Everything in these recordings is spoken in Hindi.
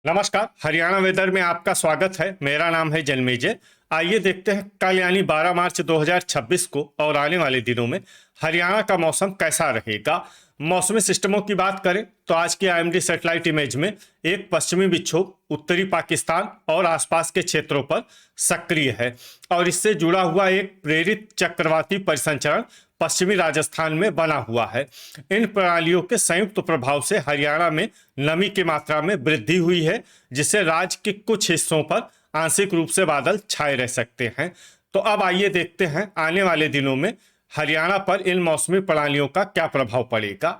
नमस्कार। हरियाणा वेदर में आपका स्वागत है। मेरा नाम है जन्मेजय। आइए देखते हैं कल यानी 12 मार्च 2026 को और आने वाले दिनों में हरियाणा का मौसम कैसा रहेगा। मौसमी सिस्टमों की बात करें तो आज की आईएमडी सैटेलाइट इमेज में एक पश्चिमी विक्षोभ उत्तरी पाकिस्तान और आसपास के क्षेत्रों पर सक्रिय है और इससे जुड़ा हुआ एक प्रेरित चक्रवाती परिसंचरण पश्चिमी राजस्थान में बना हुआ है। इन प्रणालियों के संयुक्त प्रभाव से हरियाणा में नमी की मात्रा में वृद्धि हुई है, जिससे राज्य के कुछ हिस्सों पर आंशिक रूप से बादल छाए रह सकते हैं। तो अब आइए देखते हैं आने वाले दिनों में हरियाणा पर इन मौसमी प्रणालियों का क्या प्रभाव पड़ेगा।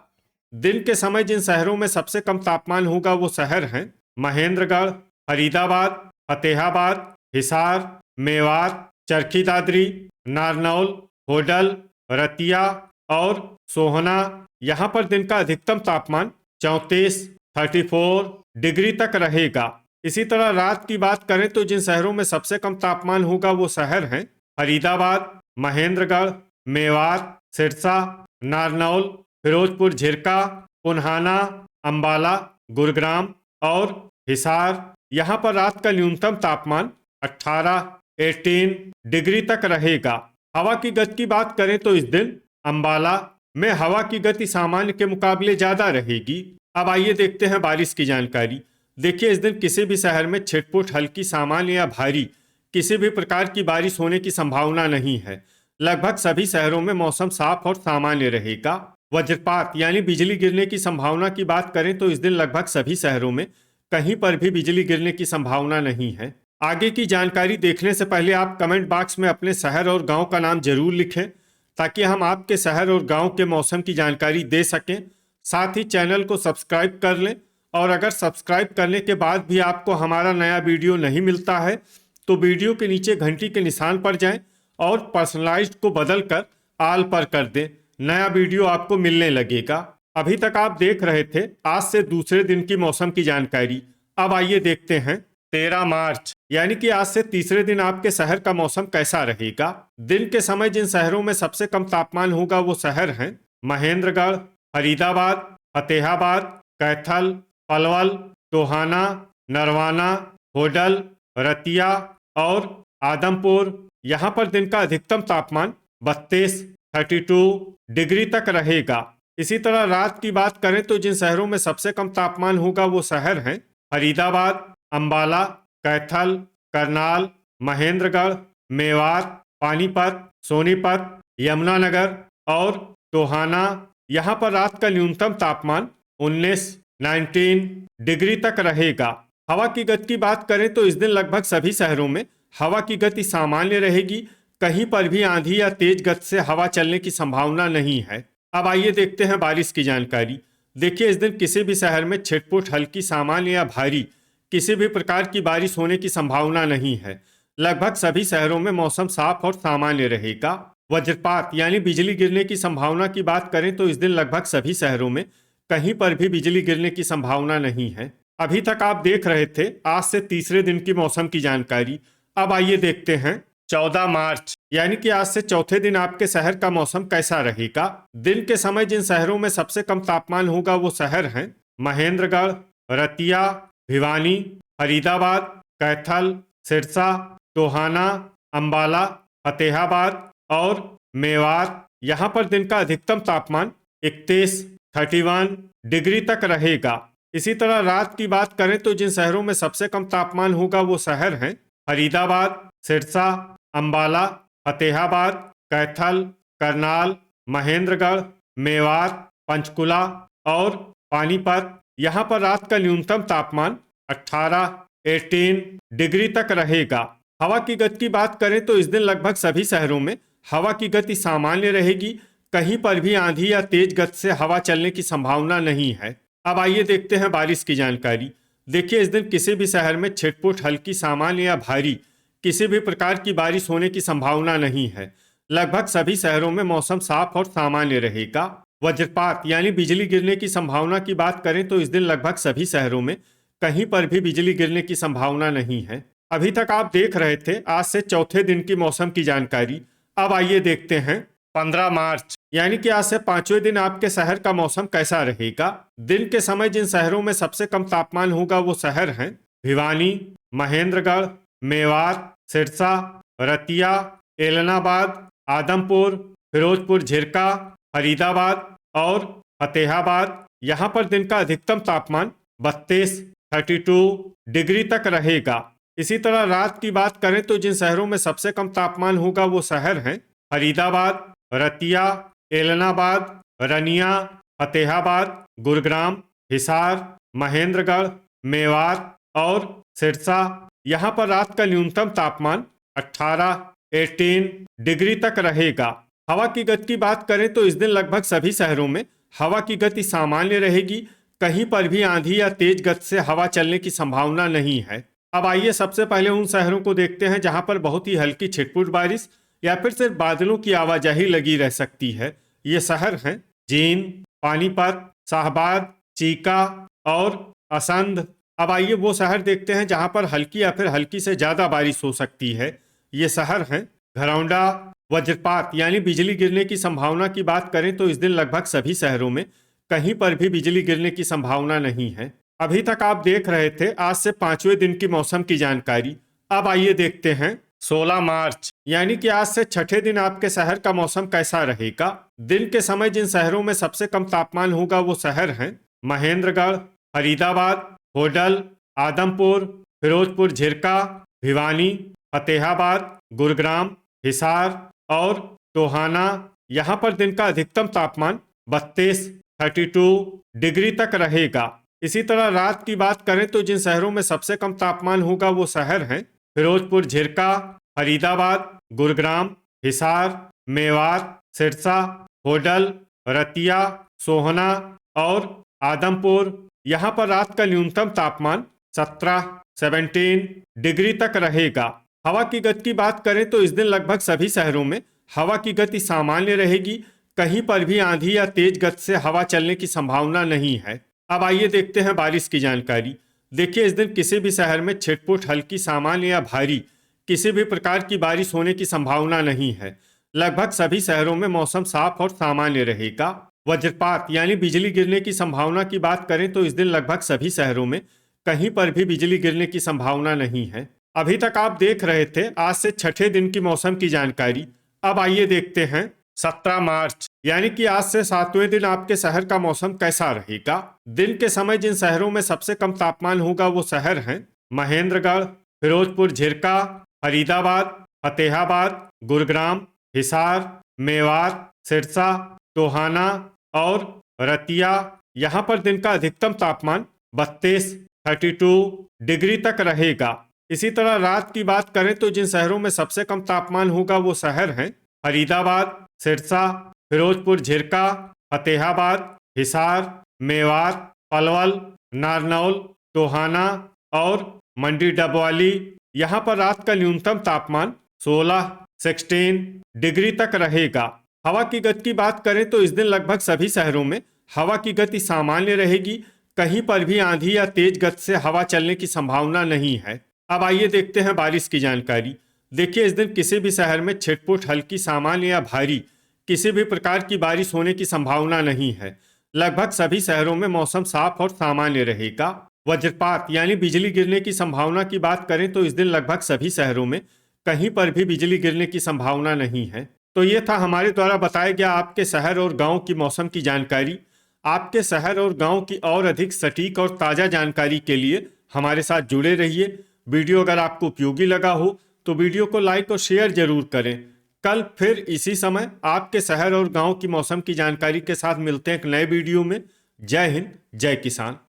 दिन के समय जिन शहरों में सबसे कम तापमान होगा वो शहर हैं महेंद्रगढ़, फरीदाबाद, फतेहाबाद, हिसार, मेवात, चरखी दादरी, नारनौल, होडल, रतिया और सोहना। यहाँ पर दिन का अधिकतम तापमान 34-34 डिग्री तक रहेगा। इसी तरह रात की बात करें तो जिन शहरों में सबसे कम तापमान होगा वो शहर हैं फरीदाबाद, महेंद्रगढ़, मेवात, सिरसा, नारनौल, फिरोजपुर झिरका, पुन्हाना, अंबाला, गुरुग्राम और हिसार। यहाँ पर रात का न्यूनतम तापमान 18 डिग्री तक रहेगा। हवा की गति की बात करें तो इस दिन अंबाला में हवा की गति सामान्य के मुकाबले ज्यादा रहेगी। अब आइए देखते हैं बारिश की जानकारी। देखिए, इस दिन किसी भी शहर में छिटपुट हल्की सामान्य या भारी किसी भी प्रकार की बारिश होने की संभावना नहीं है। लगभग सभी शहरों में मौसम साफ और सामान्य रहेगा। वज्रपात यानी बिजली गिरने की संभावना की बात करें तो इस दिन लगभग सभी शहरों में कहीं पर भी बिजली गिरने की संभावना नहीं है। आगे की जानकारी देखने से पहले आप कमेंट बॉक्स में अपने शहर और गांव का नाम जरूर लिखें ताकि हम आपके शहर और गांव के मौसम की जानकारी दे सकें। साथ ही चैनल को सब्सक्राइब कर लें और अगर सब्सक्राइब करने के बाद भी आपको हमारा नया वीडियो नहीं मिलता है तो वीडियो के नीचे घंटी के निशान पर जाएं और पर्सनलाइज्ड को बदल कर आल पर कर दें। नया वीडियो आपको मिलने लगेगा। अभी तक आप देख रहे थे आज से दूसरे दिन की मौसम की जानकारी। अब आइए देखते हैं 13 मार्च यानी कि आज से तीसरे दिन आपके शहर का मौसम कैसा रहेगा। दिन के समय जिन शहरों में सबसे कम तापमान होगा वो शहर हैं महेंद्रगढ़, फरीदाबाद, फतेहाबाद, कैथल, पलवल, टोहाना, नरवाना, होडल, रतिया और आदमपुर। यहाँ पर दिन का अधिकतम तापमान 32-32 डिग्री तक रहेगा। इसी तरह रात की बात करें तो जिन शहरों में सबसे कम तापमान होगा वो शहर हैं फरीदाबाद, अंबाला, कैथल, करनाल, महेंद्रगढ़, मेवात, पानीपत, सोनीपत, यमुनानगर और टोहाना। यहाँ पर रात का न्यूनतम तापमान 19 डिग्री तक रहेगा। हवा की गति की बात करें तो इस दिन लगभग सभी शहरों में हवा की गति सामान्य रहेगी। कहीं पर भी आंधी या तेज गति से हवा चलने की संभावना नहीं है। अब आइए देखते हैं बारिश की जानकारी। देखिए, इस दिन किसी भी शहर में छिटपुट हल्की सामान्य या भारी किसी भी प्रकार की बारिश होने की संभावना नहीं है। लगभग सभी शहरों में मौसम साफ और सामान्य रहेगा। वज्रपात यानी बिजली गिरने की संभावना की बात करें तो इस दिन लगभग सभी शहरों में कहीं पर भी बिजली गिरने की संभावना नहीं है। अभी तक आप देख रहे थे आज से तीसरे दिन की मौसम की जानकारी। अब आइए देखते हैं 14 मार्च यानी कि आज से चौथे दिन आपके शहर का मौसम कैसा रहेगा। दिन के समय जिन शहरों में सबसे कम तापमान होगा वो शहर हैं महेंद्रगढ़, रतिया, भिवानी, फरीदाबाद, कैथल, सिरसा, टोहाना, अंबाला, फतेहाबाद और मेवात। यहाँ पर दिन का अधिकतम तापमान 31-31 डिग्री तक रहेगा। इसी तरह रात की बात करें तो जिन शहरों में सबसे कम तापमान होगा वो शहर हैं फरीदाबाद, सिरसा, अंबाला, फतेहाबाद, कैथल, करनाल, महेंद्रगढ़, मेवात, पंचकुला और पानीपत। यहाँ पर रात का न्यूनतम तापमान 18 डिग्री तक रहेगा। हवा की गति की बात करें तो इस दिन लगभग सभी शहरों में हवा की गति सामान्य रहेगी। कहीं पर भी आंधी या तेज गति से हवा चलने की संभावना नहीं है। अब आइए देखते हैं बारिश की जानकारी। देखिए, इस दिन किसी भी शहर में छिटपुट हल्की सामान्य या भारी किसी भी प्रकार की बारिश होने की संभावना नहीं है। लगभग सभी शहरों में मौसम साफ और सामान्य रहेगा। वज्रपात यानी बिजली गिरने की संभावना की बात करें तो इस दिन लगभग सभी शहरों में कहीं पर भी बिजली गिरने की संभावना नहीं है। अभी तक आप देख रहे थे आज से चौथे दिन की मौसम की जानकारी। अब आइए देखते हैं 15 मार्च यानी कि आज से पांचवें दिन आपके शहर का मौसम कैसा रहेगा। दिन के समय जिन शहरों में सबसे कम तापमान होगा वो शहर हैं भिवानी, महेंद्रगढ़, मेवात, सिरसा, रतिया, एलनाबाद, आदमपुर, फिरोजपुर झिरका, फरीदाबाद और फतेहाबाद। यहाँ पर दिन का अधिकतम तापमान 32 डिग्री तक रहेगा। इसी तरह रात की बात करें तो जिन शहरों में सबसे कम तापमान होगा वो शहर हैं फरीदाबाद, रतिया, एलनाबाद, रनिया, फतेहाबाद, गुरुग्राम, हिसार, महेंद्रगढ़, मेवात और सिरसा। यहाँ पर रात का न्यूनतम तापमान 18 डिग्री तक रहेगा। हवा की गति की बात करें तो इस दिन लगभग सभी शहरों में हवा की गति सामान्य रहेगी। कहीं पर भी आंधी या तेज गति से हवा चलने की संभावना नहीं है। अब आइए सबसे पहले उन शहरों को देखते हैं जहां पर बहुत ही हल्की छिटपुट बारिश या फिर सिर्फ बादलों की आवाजाही लगी रह सकती है। ये शहर हैं जींद, पानीपत, शाहबाद, चीका और असंध। अब आइए वो शहर देखते हैं जहां पर हल्की या फिर हल्की से ज्यादा बारिश हो सकती है। ये शहर हैं घरौंडा। वज्रपात यानी बिजली गिरने की संभावना की बात करें तो इस दिन लगभग सभी शहरों में कहीं पर भी बिजली गिरने की संभावना नहीं है। अभी तक आप देख रहे थे आज से पांचवें दिन की मौसम की जानकारी। अब आइए देखते हैं 16 मार्च यानी कि आज से छठे दिन आपके शहर का मौसम कैसा रहेगा। दिन के समय जिन शहरों में सबसे कम तापमान होगा वो शहर हैं महेंद्रगढ़, फरीदाबाद, होडल, आदमपुर, फिरोजपुर झिरका, भिवानी, फतेहाबाद, गुरुग्राम, हिसार और टोहाना। यहाँ पर दिन का अधिकतम तापमान 32 डिग्री तक रहेगा। इसी तरह रात की बात करें तो जिन शहरों में सबसे कम तापमान होगा वो शहर हैं फिरोजपुर झिरका, फरीदाबाद, गुरुग्राम, हिसार, मेवात, सिरसा, होडल, रतिया, सोहना और आदमपुर। यहाँ पर रात का न्यूनतम तापमान 17 डिग्री तक रहेगा। हवा की गति की बात करें तो इस दिन लगभग सभी शहरों में हवा की गति सामान्य रहेगी। कहीं पर भी आंधी या तेज गति से हवा चलने की संभावना नहीं है। अब आइए देखते हैं बारिश की जानकारी। देखिए इस दिन किसी भी शहर में छिटपुट हल्की, सामान्य या भारी किसी भी प्रकार की बारिश होने की संभावना नहीं है। लगभग सभी शहरों में मौसम साफ और सामान्य रहेगा। वज्रपात यानी बिजली गिरने की संभावना की बात करें तो इस दिन लगभग सभी शहरों में कहीं पर भी बिजली गिरने की संभावना नहीं है। अभी तक आप देख रहे थे आज से छठे दिन की मौसम की जानकारी। अब आइए देखते हैं 17 मार्च यानी कि आज से सातवें दिन आपके शहर का मौसम कैसा रहेगा। दिन के समय जिन शहरों में सबसे कम तापमान होगा वो शहर हैं महेंद्रगढ़, फिरोजपुर झिरका, फरीदाबाद, फतेहाबाद, गुरुग्राम, हिसार, मेवात, सिरसा, टोहाना और रतिया। यहाँ पर दिन का अधिकतम तापमान 32 डिग्री तक रहेगा। इसी तरह रात की बात करें तो जिन शहरों में सबसे कम तापमान होगा वो शहर हैं फरीदाबाद, सिरसा, फिरोजपुर झिरका, फतेहाबाद, हिसार, मेवात, पलवल, नारनौल, टोहाना और मंडी डबवाली। यहाँ पर रात का न्यूनतम तापमान 16 डिग्री तक रहेगा। हवा की गति की बात करें तो इस दिन लगभग सभी शहरों में हवा की गति सामान्य रहेगी। कहीं पर भी आंधी या तेज गति से हवा चलने की संभावना नहीं है। अब आइए देखते हैं बारिश की जानकारी। देखिए इस दिन किसी भी शहर में छिटपुट हल्की, सामान्य या भारी किसी भी प्रकार की बारिश होने की संभावना नहीं है। लगभग सभी शहरों में मौसम साफ और सामान्य रहेगा। वज्रपात यानी बिजली गिरने की संभावना की बात करें तो इस दिन लगभग सभी शहरों में कहीं पर भी बिजली गिरने की संभावना नहीं है। तो ये था हमारे द्वारा बताया गया आपके शहर और गांव की मौसम की जानकारी। आपके शहर और गांव की और अधिक सटीक और ताज़ा जानकारी के लिए हमारे साथ जुड़े रहिए। वीडियो अगर आपको उपयोगी लगा हो तो वीडियो को लाइक और शेयर जरूर करें। कल फिर इसी समय आपके शहर और गांव की मौसम की जानकारी के साथ मिलते हैं एक नए वीडियो में। जय हिंद, जय किसान।